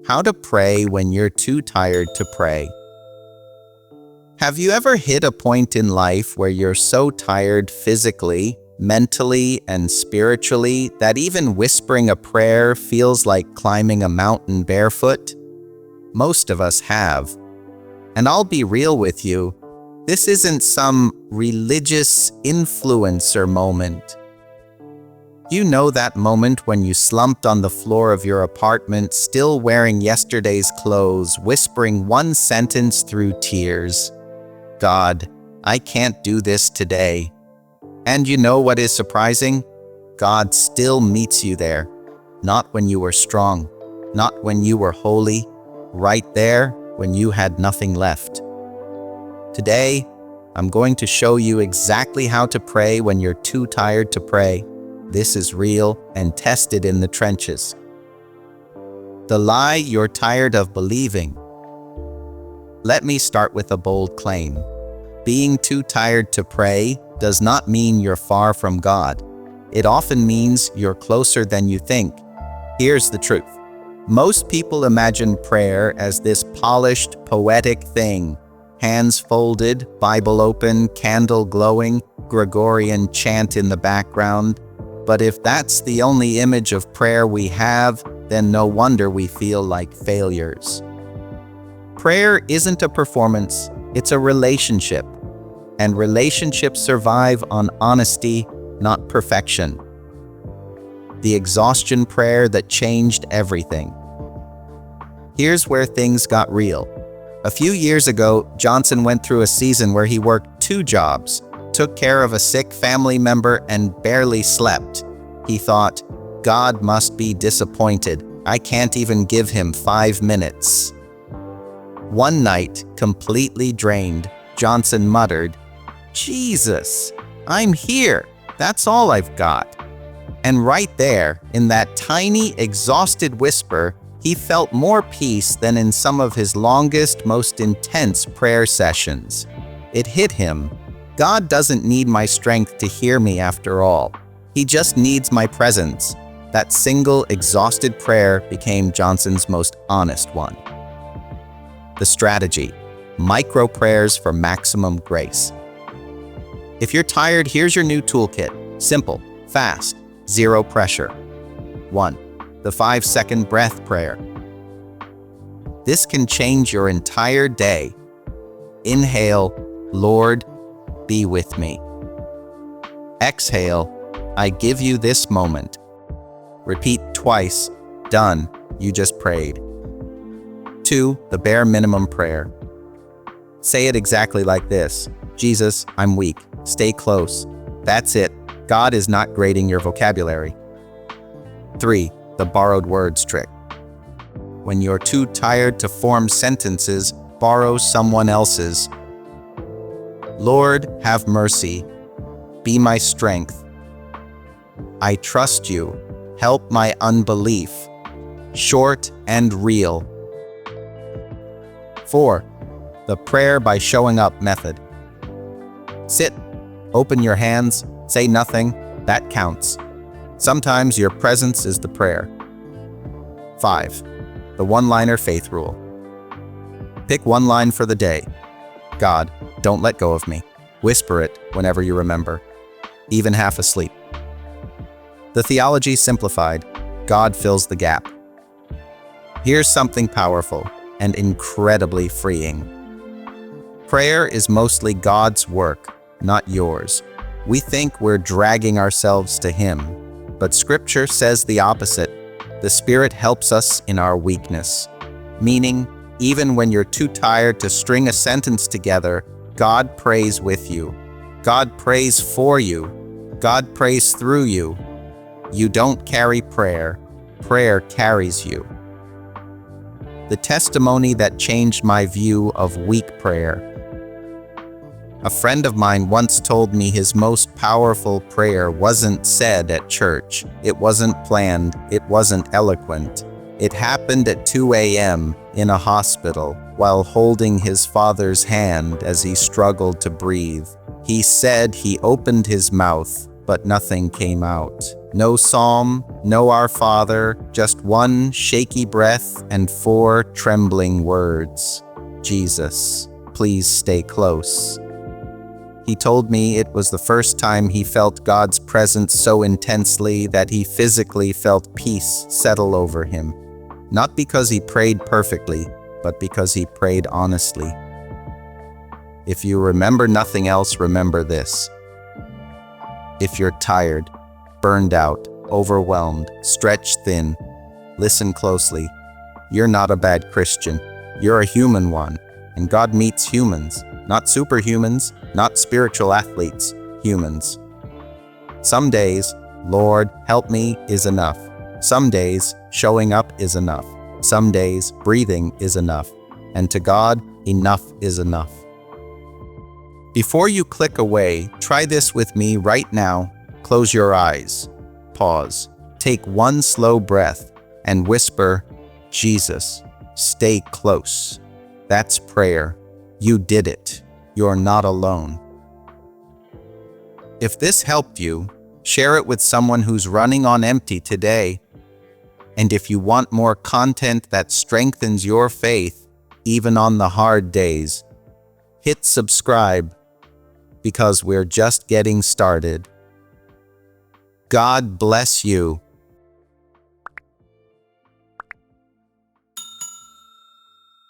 How to pray when you're too tired to pray. Have you ever hit a point in life where you're so tired physically, mentally, and spiritually that even whispering a prayer feels like climbing a mountain barefoot? Most of us have. And I'll be real with you, this isn't some religious influencer moment. You know that moment when you slumped on the floor of your apartment, still wearing yesterday's clothes, whispering one sentence through tears. God, I can't do this today. And you know what is surprising? God still meets you there. Not when you were strong, not when you were holy, right there when you had nothing left. Today, I'm going to show you exactly how to pray when you're too tired to pray. This is real and tested in the trenches. The lie you're tired of believing. Let me start with a bold claim. Being too tired to pray does not mean you're far from God. It often means you're closer than you think. Here's the truth. Most people imagine prayer as this polished, poetic thing. Hands folded, Bible open, candle glowing, Gregorian chant in the background. But if that's the only image of prayer we have, then no wonder we feel like failures. Prayer isn't a performance, it's a relationship. And relationships survive on honesty, not perfection. The exhaustion prayer that changed everything. Here's where things got real. A few years ago, Johnson went through a season where he worked 2 jobs, took care of a sick family member, and barely slept. He thought, God must be disappointed. I can't even give him 5 minutes. One night, completely drained, Johnson muttered, Jesus, I'm here. That's all I've got. And right there, in that tiny, exhausted whisper, he felt more peace than in some of his longest, most intense prayer sessions. It hit him. God doesn't need my strength to hear me after all. He just needs my presence. That single, exhausted prayer became Johnson's most honest one. The strategy: micro prayers for maximum grace. If you're tired, here's your new toolkit. Simple, fast, 0 pressure. 1. The 5-second breath prayer. This can change your entire day. Inhale, Lord, be with me. Exhale, I give you this moment. Repeat twice. Done. You just prayed. 2. The bare minimum prayer. Say it exactly like this. Jesus, I'm weak. Stay close. That's it. God is not grading your vocabulary. 3. The borrowed words trick. When you're too tired to form sentences, borrow someone else's. Lord, have mercy. Be my strength. I trust you. Help my unbelief. Short and real. 4. The prayer by showing up method. Sit. Open your hands. Say nothing. That counts. Sometimes your presence is the prayer. 5. The one-liner faith rule. Pick one line for the day. God, don't let go of me. Whisper it whenever you remember, even half asleep. The theology simplified. God fills the gap. Here's something powerful and incredibly freeing. Prayer is mostly God's work, not yours. We think we're dragging ourselves to Him, but Scripture says the opposite. The Spirit helps us in our weakness. Meaning, even when you're too tired to string a sentence together, God prays with you. God prays for you. God prays through you. You don't carry prayer. Prayer carries you. The testimony that changed my view of weak prayer. A friend of mine once told me his most powerful prayer wasn't said at church. It wasn't planned. It wasn't eloquent. It happened at 2 a.m. in a hospital while holding his father's hand as he struggled to breathe. He said he opened his mouth, but nothing came out. No psalm, no Our Father, just one shaky breath and 4 trembling words. Jesus, please stay close. He told me it was the first time he felt God's presence so intensely that he physically felt peace settle over him. Not because he prayed perfectly, but because he prayed honestly. If you remember nothing else, remember this. If you're tired, burned out, overwhelmed, stretched thin, listen closely. You're not a bad Christian. You're a human one, and God meets humans, not superhumans, not spiritual athletes, humans. Some days, Lord, help me is enough. Some days, showing up is enough. Some days, breathing is enough. And to God, enough is enough. Before you click away, try this with me right now. Close your eyes. Pause. Take one slow breath and whisper, Jesus, stay close. That's prayer. You did it. You're not alone. If this helped you, share it with someone who's running on empty today. And if you want more content that strengthens your faith, even on the hard days, hit subscribe, because we're just getting started. God bless you.